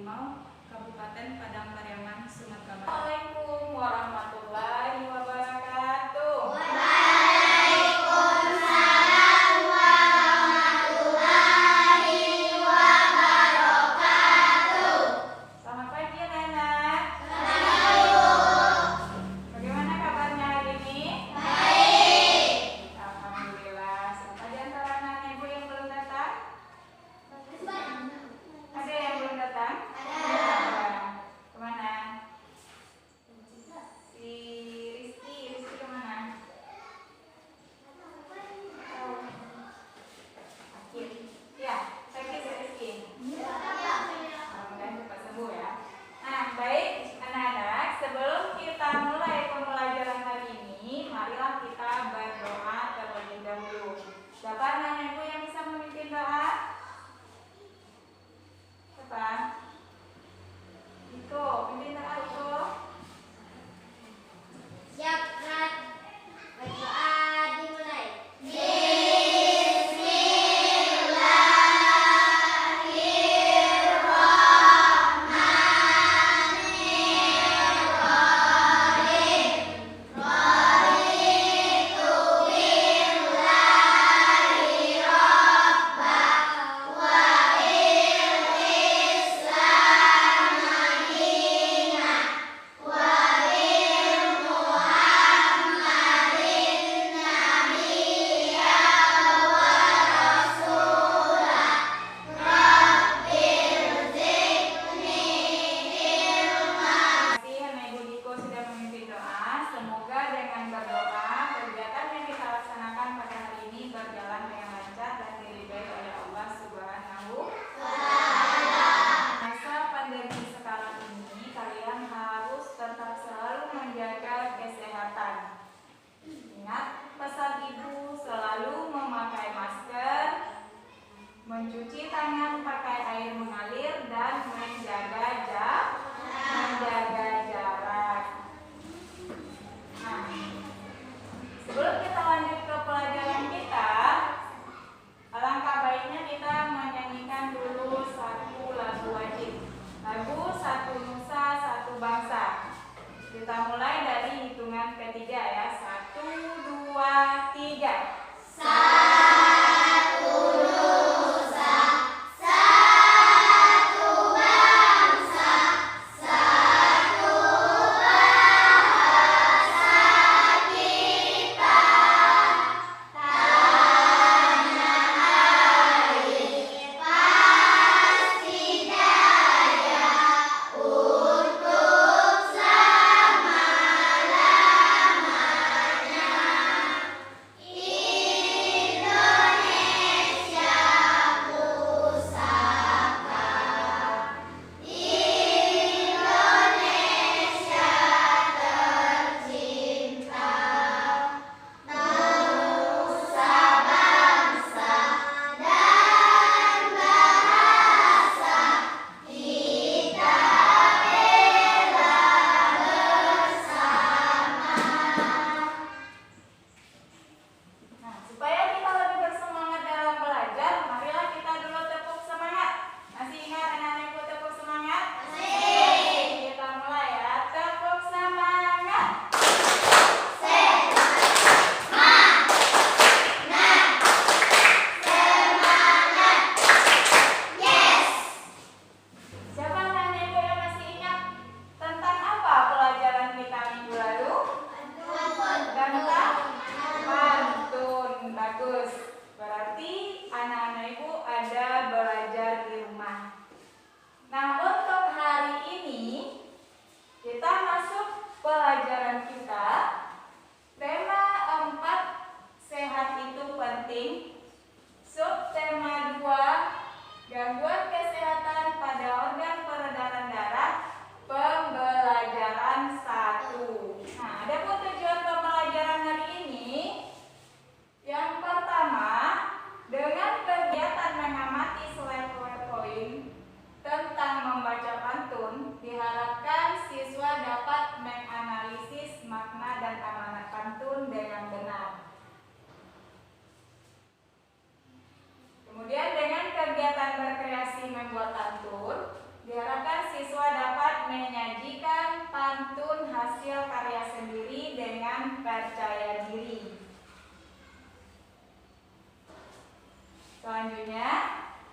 Limau, Kabupaten Padang Pariaman, Sumatera Barat. Assalamualaikum warahmatullahi wabarakatuh. Waalaikumsalam warahmatullahi wabarakatuh. Selamat pagi anak-anak. Bagaimana kabarnya hari ini? Baik. Alhamdulillah. Siapa di antara anak ibu yang belum datang? Ada yang belum datang? Ada. Kemana?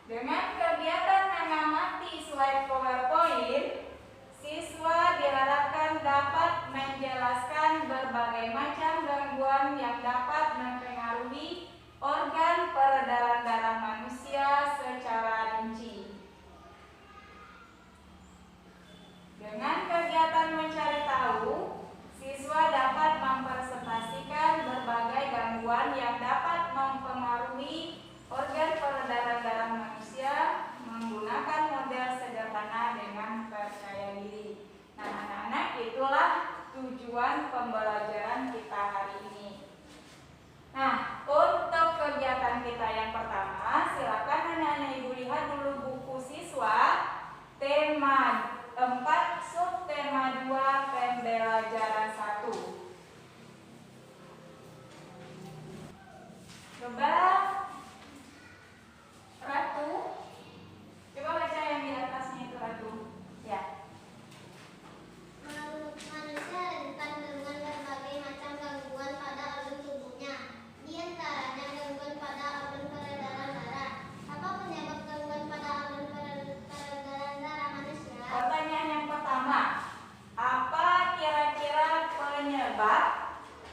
Dengan kegiatan mengamati slide PowerPoint, siswa diharapkan dapat menjelaskan berbagai macam gangguan yang dapat mempengaruhi organ peredaran darah manusia secara rinci. Dengan kegiatan mencari tahu, siswa dapat mempresentasikan berbagai gangguan yang dapat mempengaruhi organ peredaran darah manusia menggunakan model sederhana dengan percaya diri. Nah, anak-anak, itulah tujuan pembelajaran kita hari ini. Nah, untuk kegiatan kita yang pertama, silakan anak-anak ibu lihat dulu buku siswa tema 4 subtema 2 pembelajaran 1. Coba Ratu, coba baca yang di atasnya itu Ratu. Ya. Manusia rentan dengan berbagai macam gangguan pada organ tubuhnya. Di antaranya gangguan pada organ peredaran darah. Apa penyebab gangguan pada organ peredaran darah manusia? Pertanyaan yang pertama, apa kira-kira penyebab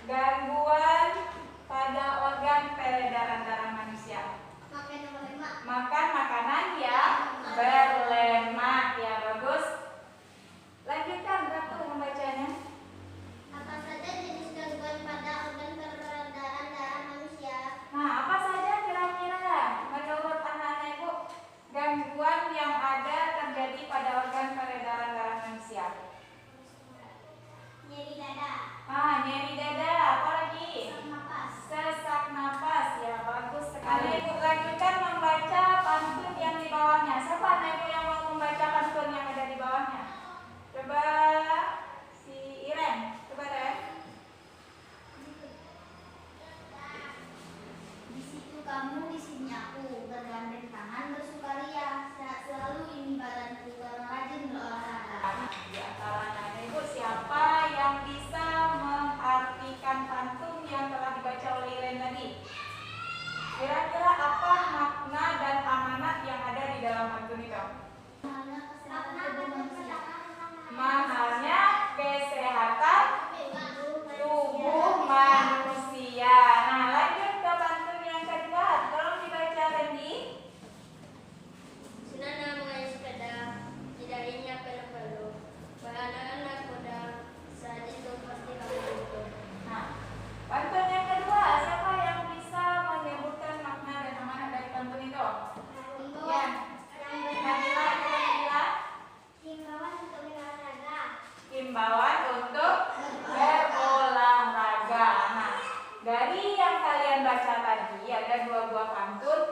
gangguan pada organ peredaran darah manusia? Makan makanan yang berlemak. Ya, bagus. Lanjutkan Ratu membacanya. Apa saja jenis gangguan pada organ peredaran darah manusia? Nah, apa saja kira-kira menurut anak-anak ibu gangguan yang ada terjadi pada organ peredaran darah manusia? Nyeri dada, Nyeri dada, apa lagi? sesak napas. Sesak napas. Ya, bagus sekali. Ibu lanjutkan membaca pantun yang di bawahnya. Siapa anak ibu yang mau membaca pantun yang ada di bawahnya? Coba si Iren, coba Ren. Di situ kamu, di sini aku, bergandeng tangan bersukaria. Sehat selalu ini badanku, karena rajin berolahraga. Di antara anak ibu siapa yang bisa mengartikan pantun yang telah dibaca oleh Iren tadi? Kira-kira apa makna dan amanat yang ada di dalam pantun itu? Mahalnya kesehatan tubuh manusia. Nah, lanjut ke pantun yang kedua. Tolong dibaca Randy. Sunana mengayuh sepeda, tidak ingin peluh-peluh. Beranak-anak muda, saat itu pasti kamu butuh. Nah, pantun yang kedua, siapa yang bisa menyebutkan makna dan amanat dari pantun itu? Ya, Nabila, coba Nabila. Himbauan untuk berolahraga. Himbauan untuk berolahraga. Nah, dari yang kalian baca tadi ada 2 buah pantun.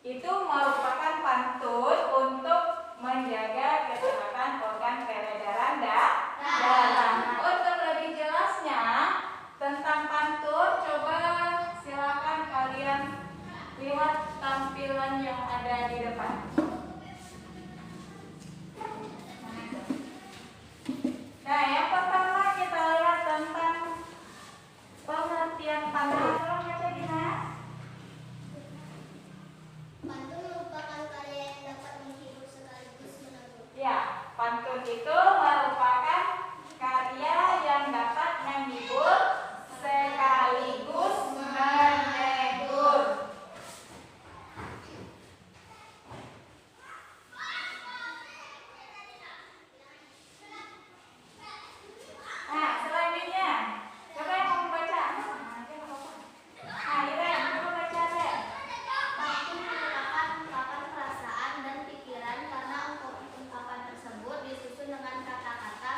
Itu merupakan pantun untuk menjaga kesehatan organ peredaran darah. Nah, untuk lebih jelasnya tentang pantun, coba silakan kalian lihat tampilan yang ada di depan. Nah, yang pertama kita lihat tentang pengertian pantun. Tolong baca Dina. Pantun merupakan karya yang dapat menghibur sekaligus menegur. Ya, pantun itu merupakan karya yang dapat menghibur sekaligus menegur. Nah, selanjutnya, siapa yang mau membaca? Nah, Iren, coba baca Ren. Pantun merupakan ungkapan perasaan dan pikiran karena ungkapan tersebut disusun dengan kata-kata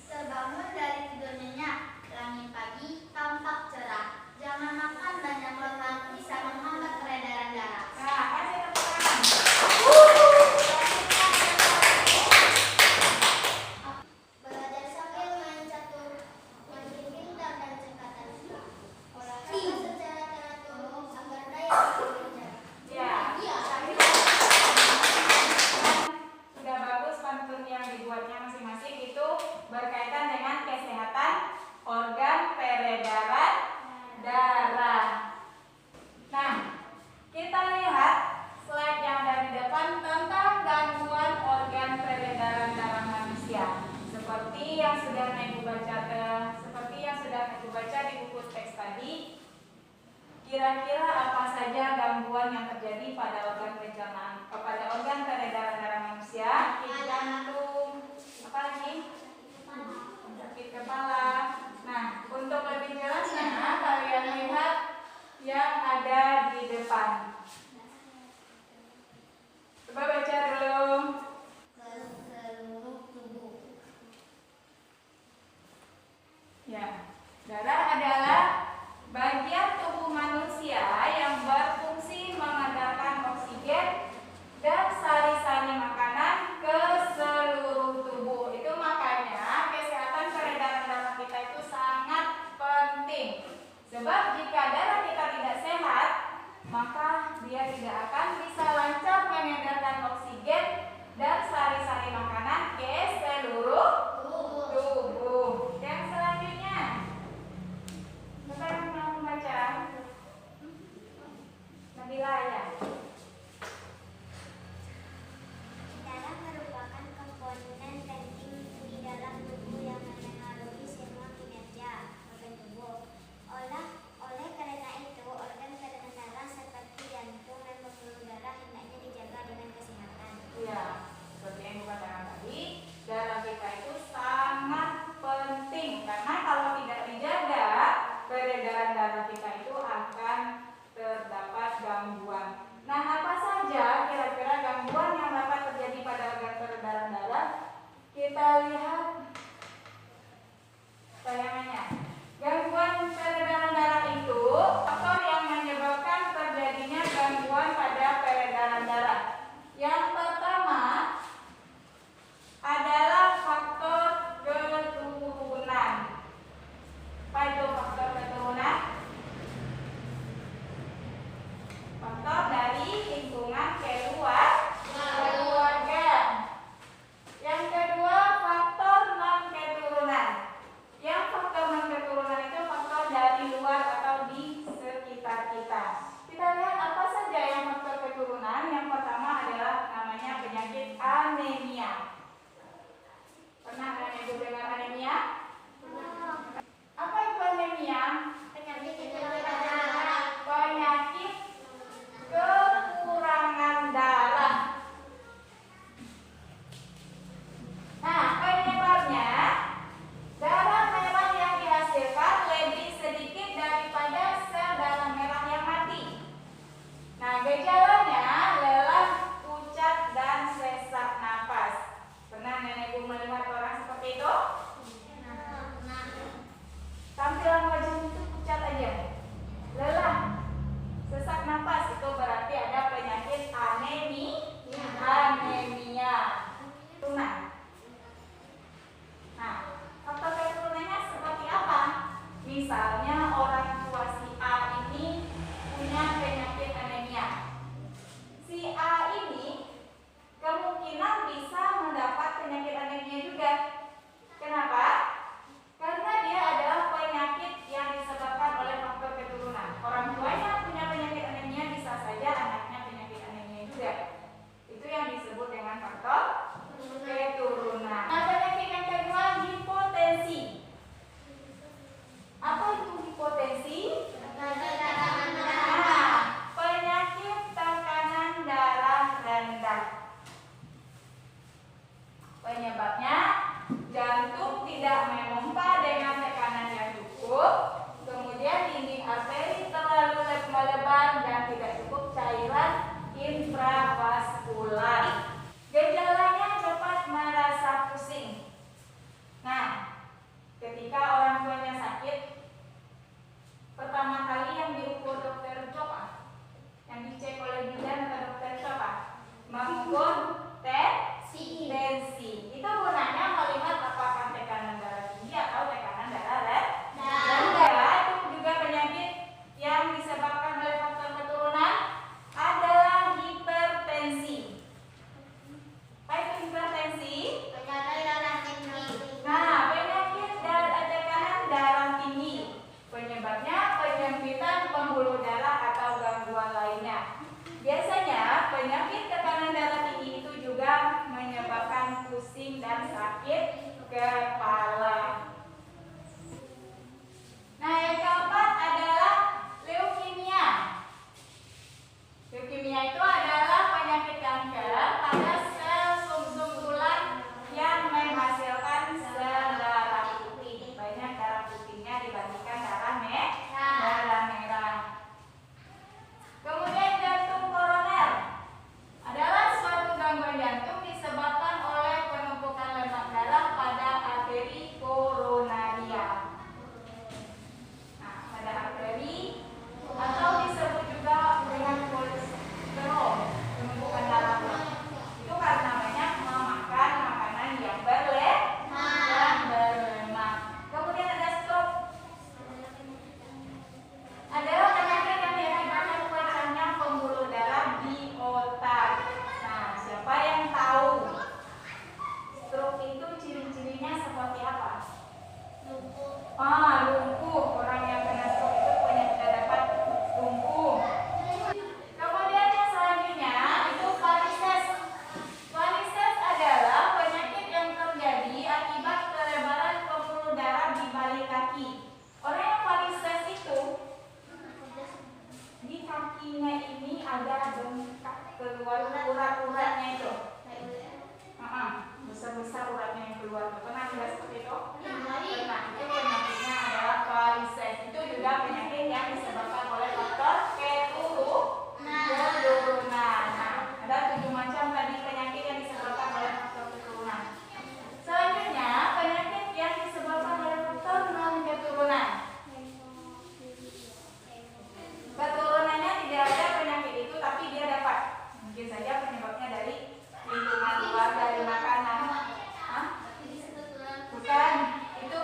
Terbangun dari tidur nyenyak, langit pagi tampak cerah. Jangan makan banyak lemak, bisa menghambat peredaran darah. Nah, kasih tepuk tangan. Belajar sambil main catur, makin pintar dan cekatan. Olahraga secara teratur agar daya bekerja. Ya. Sudah bagus pantun yang dibuatnya masing-masing itu berkaitan dengan kesehatan organ peredaran darah. Nah, kita lihat slide yang ada di depan tentang gangguan organ peredaran darah manusia. Seperti yang sudah Ibu baca di buku teks tadi, kira-kira apa saja gangguan yang terjadi pada organ peredaran darah manusia? Sakit jantung, apa lagi? Sakit kepala. Nah, untuk lebih jelasnya kalian lihat yang ada di depan. Coba baca dulu. Seluruh tubuh. Ya, darah adalah bagian tubuh manusia yang berfungsi mengantarkan oksigen dan sari-sari makanan ke seluruh tubuh. Itu makanya kesehatan peredaran darah kita itu sangat penting. Sebab jika darah kita tidak sehat, maka dia tidak akan bisa lancar mengedarkan oksigen dan sari-sari makanan ke seluruh tubuh. Yang selanjutnya, siapa yang mau membaca? Nabila ya. Darah merupakan komponen penting di dalam tubuh yang memengaruhi semua kinerja organ tubuh. Oleh karena itu, organ peredaran darah seperti jantung dan pembuluh darah hendaknya dijaga dengan kesehatan. Iya, seperti yang Ibu katakan tadi, darah kita itu sangat penting karena kalau tidak dijaga, peredaran darah kita itu akan terdapat gangguan. Nah, apa saja kira-kira gangguan yang dapat terjadi pada organ peredaran darah? Kita lihat tayangannya. Gangguan peredaran darah itu faktor yang menyebabkan terjadinya gangguan pada peredaran darah. Yang pertama adalah faktor keturunan. Apa itu faktor keturunan? Faktor dari lingkungan keluarga. Yang kedua, faktor non keturunan. Yang faktor non keturunan itu faktor dari luar atau di sekitar kita. Kita lihat apa saja yang faktor keturunan. Yang pertama adalah namanya penyakit anemia. Pernah ada yang dengar anemia? Apa itu anemia? Penyakit kekurangan darah. Nah, penyebabnya darah merah yang dihasilkan lebih sedikit daripada sel darah merah yang mati. Nah, gejalanya lelah, pucat, dan sesak napas. Pernah nenek ibu melihat orang seperti itu? Tampilan wajah itu pucat aja, lelah, sesak napas, itu berarti ada penyakit anemia. Nah, faktor keturunannya seperti apa? Misalnya orang tua si A ini punya penyakit anemia. Si A ini kemungkinan bisa mendapat penyakit anemia juga. Kenapa? Karena dia adalah penyakit yang disebabkan oleh faktor keturunan. Orang tuanya punya penyakit anemia, bisa saja anaknya penyakit anemia juga. Itu yang disebut dengan faktor keturunan. Nah, penyakit yang kedua, hipotensi. Apa itu hipotensi? Nah, penyakit tekanan darah rendah. Penyebabnya jantung tidak memompa dengan tekanan yang cukup, kemudian dinding arteri terlalu melebar dan tidak cukup cairan intravaskular. Gejalanya cepat merasa dan sakit kepala. Nah, yang keempat adalah leukemia. Leukemia itu adalah penyakit kanker pada sel sumsum tulang yang menghasilkan sel darah putih. Banyak darah putihnya dibandingkan darah merah. Kemudian jantung koroner adalah suatu gangguan jantung disebabkan oleh penumpukan lemak darah pada arteri koronaria. Nah, pada arteri atau disebut juga dengan kolesterol, penumpukan darah. Itu karena banyak memakan makanan yang berlemak. Kemudian ada stroke. Adalah penyakit yang diakibatkan pecahnya pembuluh darah di otak. Nah, siapa yang tahu stroke itu ciri-cirinya seperti apa? Lumpuh. Orang yang kena stroke itu dapat lumpuh. Kemudian yang selanjutnya itu varises. Varises adalah penyakit yang terjadi akibat pelebaran pembuluh darah di balik kaki. Orang yang varises itu di kakinya ini ada bengkak keluar urat-uratnya itu. Besar-besar uratnya yang keluar. Pernah lihat seperti itu? Pernah. Itu penyakitnya adalah varises. Itu juga penyakit yang disebabkan oleh faktor keturunan. Nah, ada 7 macam tadi penyakit yang disebabkan oleh faktor keturunan. Selanjutnya, penyakit yang disebabkan oleh faktor non-keturunan. Keturunannya tidak ada penyakit itu, tapi dia dapat. Mungkin saja penyebabnya dari lingkungan luar, dari makanan. Bukan, itu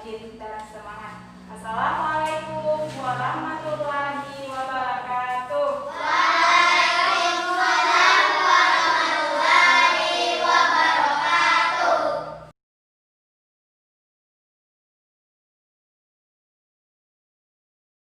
rajin dan semangat. Assalamualaikum warahmatullahi